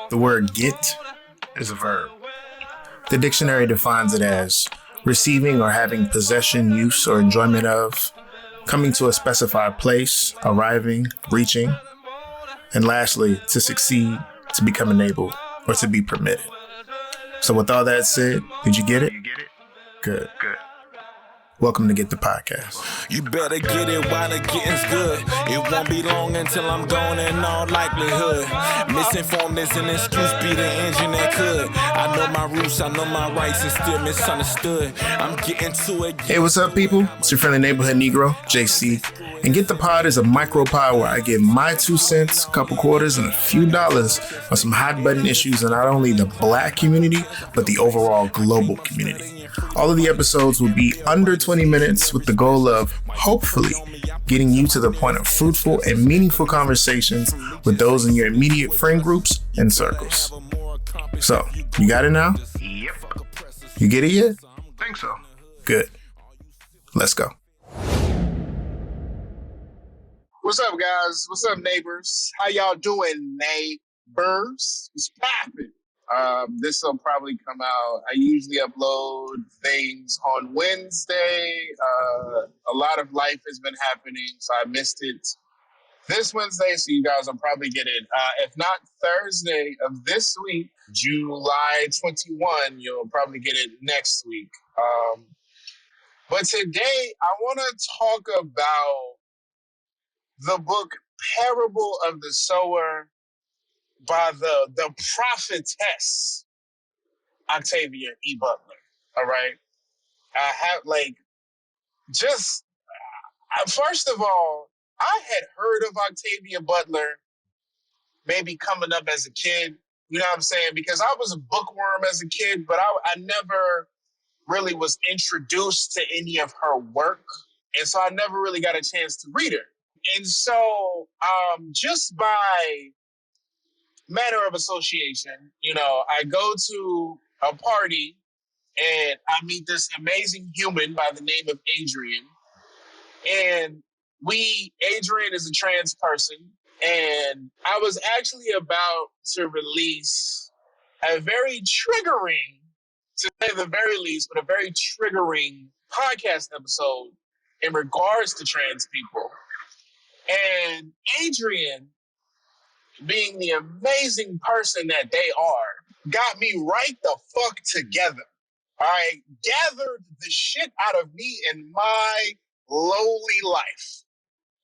The word get is a verb. The dictionary defines it as receiving or having possession, use, or enjoyment of, coming to a specified place, arriving, reaching, and lastly, to succeed, to become enabled, or to be permitted. So with all that said, did you get it? Good. Welcome to Get the Podcast. You better get it while the getting's good. It won't be long until I'm gone in all likelihood. Misinformed is an excuse, be the engine that could. I know my roots, I know my rights, and still misunderstood. I'm getting to it. Hey, what's up, people? It's your friendly neighborhood Negro, JC. And Get the Pod is a micro pod where I give my 2 cents, a couple quarters, and a few dollars on some hot button issues in not only the Black community, but the overall global community. All of the episodes will be under 20 minutes with the goal of, hopefully, getting you to the point of fruitful and meaningful conversations with those in your immediate friend groups and circles. So, you got it now? Yep. You get it yet? Think so. Good. Let's go. What's up, guys? What's up, neighbors? How y'all doing, neighbors? It's popping. This will probably come out. I usually upload things on Wednesday. A lot of life has been happening, so I missed it this Wednesday. So you guys will probably get it. If not Thursday of this week, July 21, you'll probably get it next week. But today, I want to talk about the book Parable of the Sower by the prophetess Octavia Butler. All right. I have first of all, I had heard of Octavia Butler maybe coming up as a kid. You know what I'm saying? Because I was a bookworm as a kid, but I never really was introduced to any of her work. And so I never really got a chance to read her. And so just by manner of association, I go to a party and I meet this amazing human by the name of Adrian. And Adrian is a trans person. And I was actually about to release a very triggering, to say the very least, but a very triggering podcast episode in regards to trans people. And Adrian, being the amazing person that they are, got me right the fuck together. All right, gathered the shit out of me in my lowly life,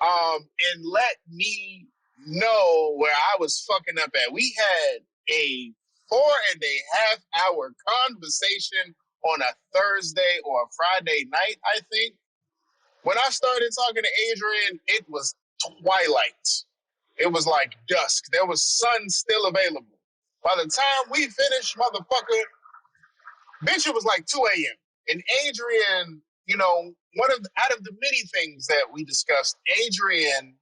and let me know where I was fucking up at. We had a 4.5-hour conversation on a Thursday or a Friday night, I think. When I started talking to Adrian, it was twilight. It was like dusk. There was sun still available. By the time we finished, motherfucker, bitch, it was like 2 a.m. And Adrian, out of the many things that we discussed, Adrian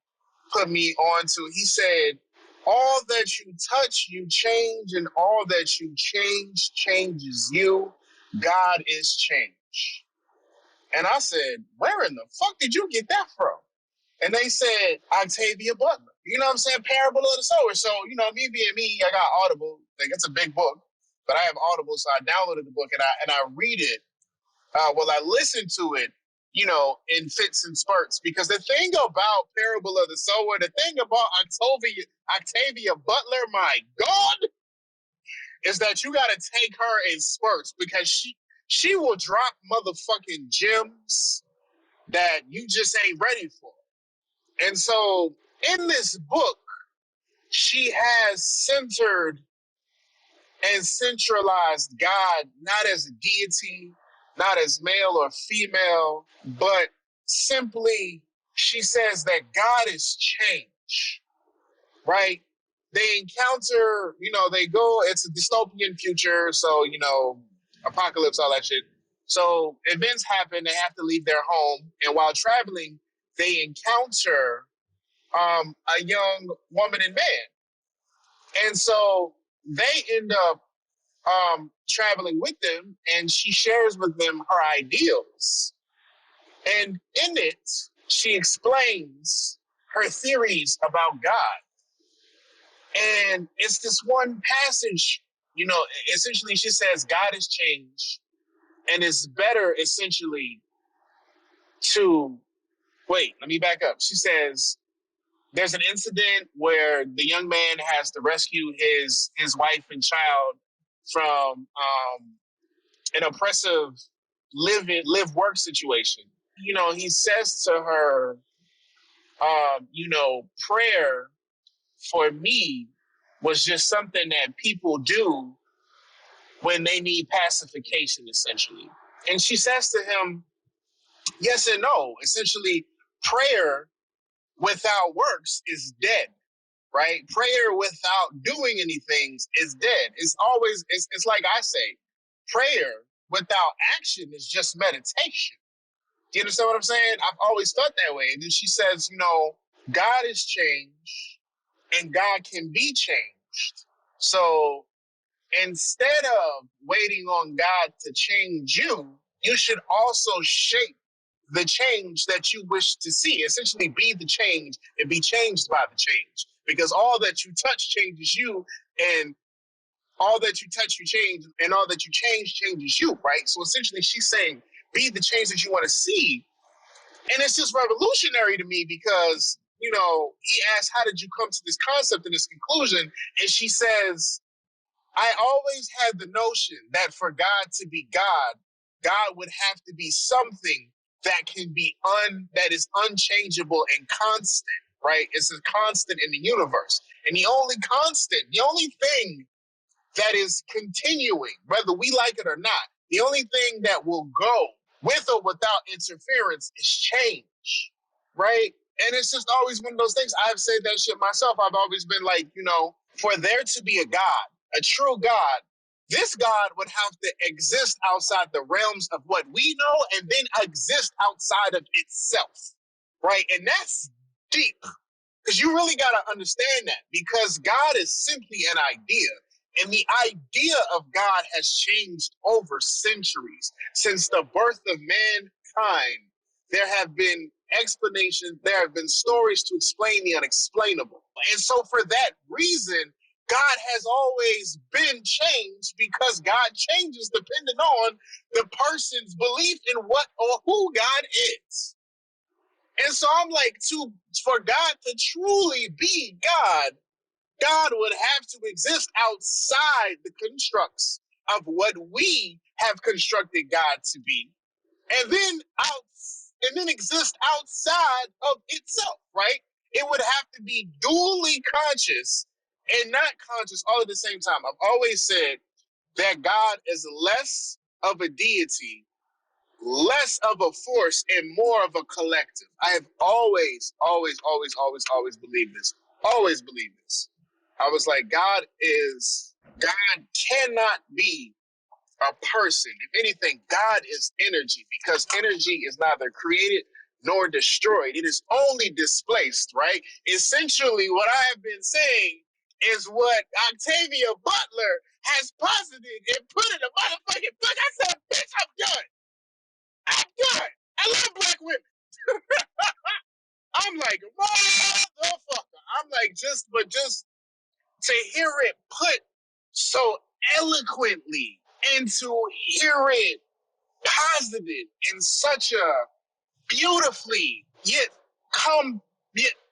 put me on to, he said, all that you touch, you change, and all that you change, changes you. God is change. And I said, where in the fuck did you get that from? And they said, Octavia Butler. You know what I'm saying? Parable of the Sower. So, me being me, I got Audible. Like, it's a big book, but I have Audible, so I downloaded the book and I read it. I listen to it, in fits and spurts. Because the thing about Parable of the Sower, the thing about Octavia Butler, my God, is that you got to take her in spurts because she will drop motherfucking gems that you just ain't ready for. And so in this book, she has centered and centralized God, not as a deity, not as male or female, but simply she says that God is change, right? They encounter, they go, it's a dystopian future, so, apocalypse, all that shit. So events happen, they have to leave their home, and while traveling, they encounter a young woman and man. And so they end up traveling with them, and she shares with them her ideals. And in it, she explains her theories about God. And it's this one passage, essentially she says God has changed and it's better essentially to wait, let me back up. She says there's an incident where the young man has to rescue his wife and child from an oppressive live work situation. He says to her, prayer for me was just something that people do when they need pacification, essentially. And she says to him, yes and no. Essentially, prayer without works is dead, right? Prayer without doing anything is dead. It's like I say, prayer without action is just meditation. Do you understand what I'm saying? I've always thought that way. And then she says, God is change and God can be changed. So instead of waiting on God to change you, you should also shape the change that you wish to see. Essentially, be the change and be changed by the change. Because all that you touch changes you, and all that you touch, you change, and all that you change changes you, right? So essentially, she's saying, be the change that you want to see. And it's just revolutionary to me because, he asked, how did you come to this concept and this conclusion? And she says, I always had the notion that for God to be God, God would have to be something that that is unchangeable and constant, right? It's a constant in the universe. And the only thing that is continuing, whether we like it or not, the only thing that will go with or without interference is change, right? And it's just always one of those things. I've said that shit myself. I've always been like, for there to be a God, a true God, this God would have to exist outside the realms of what we know and then exist outside of itself, right? And that's deep because you really got to understand that because God is simply an idea. And the idea of God has changed over centuries. Since the birth of mankind, there have been explanations, there have been stories to explain the unexplainable. And so for that reason, God has always been changed because God changes depending on the person's belief in what or who God is. And so I'm like, for God to truly be God, God would have to exist outside the constructs of what we have constructed God to be, and then exist outside of itself, right? It would have to be dually conscious and not conscious all at the same time. I've always said that God is less of a deity, less of a force, and more of a collective. I have always, always, always, always, always believed this. Always believed this. I was like, God cannot be a person. If anything, God is energy because energy is neither created nor destroyed. It is only displaced, right? Essentially, what I have been saying is what Octavia Butler has posited and put in a motherfucking book. I said, bitch, I'm done. I'm done. I love black women. I'm like, motherfucker. I'm like, just to hear it put so eloquently and to hear it posited in such a beautifully yet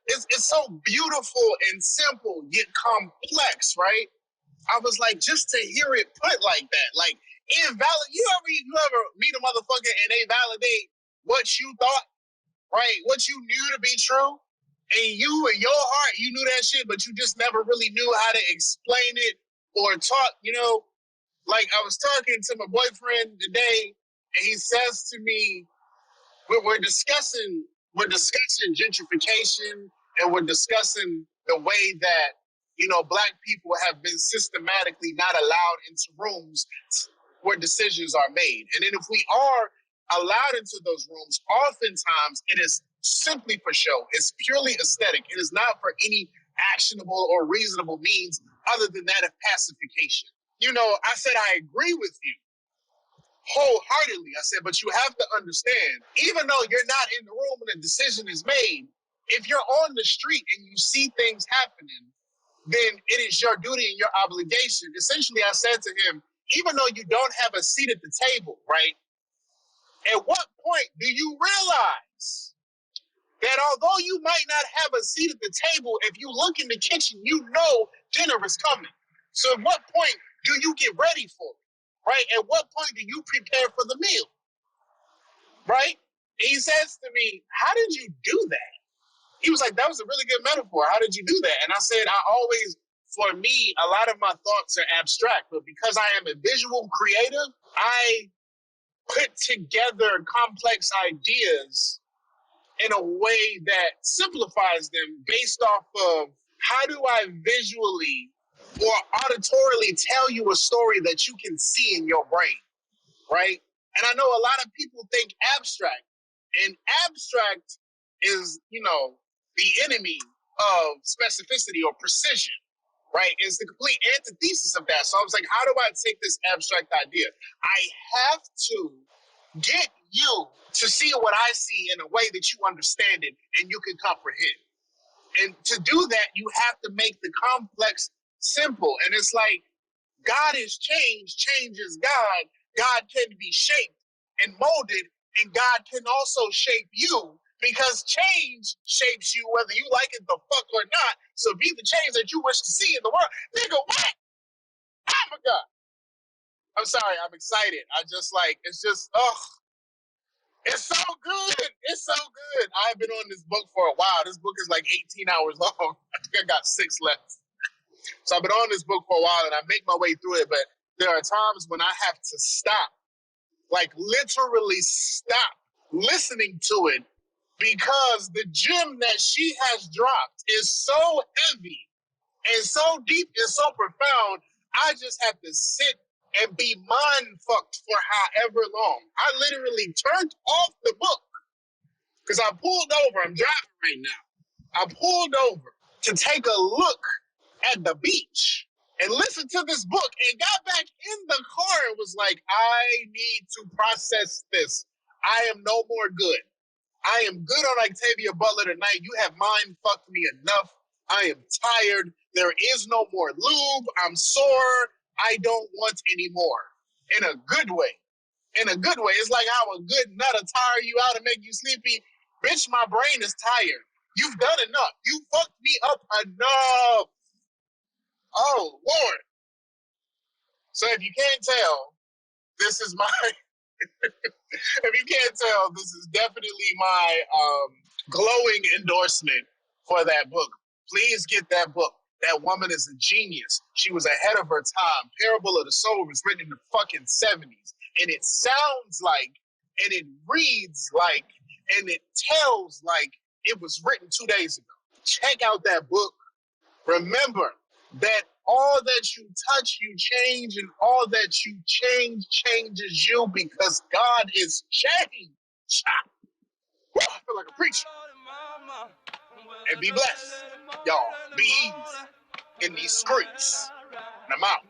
it's so beautiful and simple yet complex, right? I was like, just to hear it put like that, like invalid. You ever meet a motherfucker and they validate what you thought, right? What you knew to be true, and you in your heart you knew that shit, but you just never really knew how to explain it or talk. Like I was talking to my boyfriend today, and he says to me, we're discussing gentrification, and we're discussing the way that black people have been systematically not allowed into rooms where decisions are made. And then if we are allowed into those rooms, oftentimes it is simply for show. It's purely aesthetic. It is not for any actionable or reasonable means other than that of pacification. I said I agree with you wholeheartedly. I said, but you have to understand, even though you're not in the room and a decision is made, if you're on the street and you see things happening, then it is your duty and your obligation. Essentially, I said to him, even though you don't have a seat at the table, right? At what point do you realize that although you might not have a seat at the table, if you look in the kitchen, you know dinner is coming. So at what point do you get ready for it, right? At what point do you prepare for the meal, right? And he says to me, how did you do that? He was like, that was a really good metaphor. How did you do that? And I said, for me, a lot of my thoughts are abstract, but because I am a visual creative, I put together complex ideas in a way that simplifies them based off of how do I visually or auditorily tell you a story that you can see in your brain, right? And I know a lot of people think abstract, and abstract is, the enemy of specificity or precision, right? It's the complete antithesis of that. So I was like, how do I take this abstract idea? I have to get you to see what I see in a way that you understand it and you can comprehend. And to do that, you have to make the complex simple. And it's like, God is change, change is God. God can be shaped and molded, and God can also shape you, because change shapes you whether you like it the fuck or not. So be the change that you wish to see in the world. Nigga, what? Oh my God. I'm sorry, I'm excited. It's so good. It's so good. I've been on this book for a while. This book is like 18 hours long. I think I got 6 left. So I've been on this book for a while and I make my way through it, but there are times when I have to stop, like literally stop listening to it, because the gem that she has dropped is so heavy and so deep and so profound. I just have to sit and be mind fucked for however long. I literally turned off the book because I pulled over. I'm driving right now. I pulled over to take a look at the beach and listen to this book, and got back in the car and was like, I need to process this. I am no more good. I am good on Octavia Butler tonight. You have mind fucked me enough. I am tired. There is no more lube. I'm sore. I don't want any more. In a good way. In a good way. It's like how a good nut will tire you out and make you sleepy. Bitch, my brain is tired. You've done enough. You fucked me up enough. Oh, Lord. So if you can't tell, this is my... if you can't tell, this is definitely my glowing endorsement for that book. Please get that book. That woman is a genius. She was ahead of her time. Parable of the Sower was written in the fucking 70s. And it sounds like, and it reads like, and it tells like it was written 2 days ago. Check out that book. Remember that all that you touch, you change, and all that you change changes you, because God is change. Woo, I feel like a preacher. And be blessed. Y'all, be easy in these streets. And I'm out.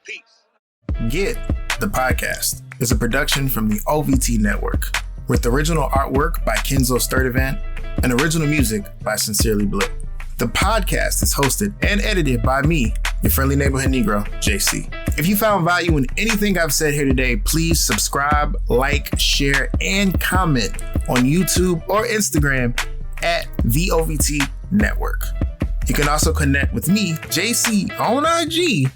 Peace. Get the Podcast is a production from the OVT Network, with original artwork by Kenzo Sturdivant and original music by Sincerely Blip. The podcast is hosted and edited by me, your friendly neighborhood Negro, JC. If you found value in anything I've said here today, please subscribe, like, share, and comment on YouTube or Instagram at the OVT Network. You can also connect with me, JC, on IG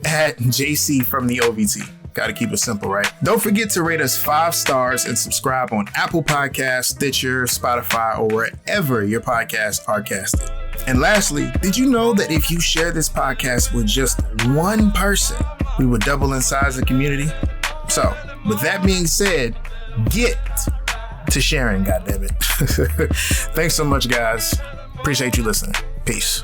at JC from the OVT. Got to keep it simple, right? Don't forget to rate us 5 stars and subscribe on Apple Podcasts, Stitcher, Spotify, or wherever your podcasts are casted. And lastly, did you know that if you share this podcast with just one person, we would double in size the community? So, with that being said, get to sharing, goddammit. Thanks so much, guys. Appreciate you listening. Peace.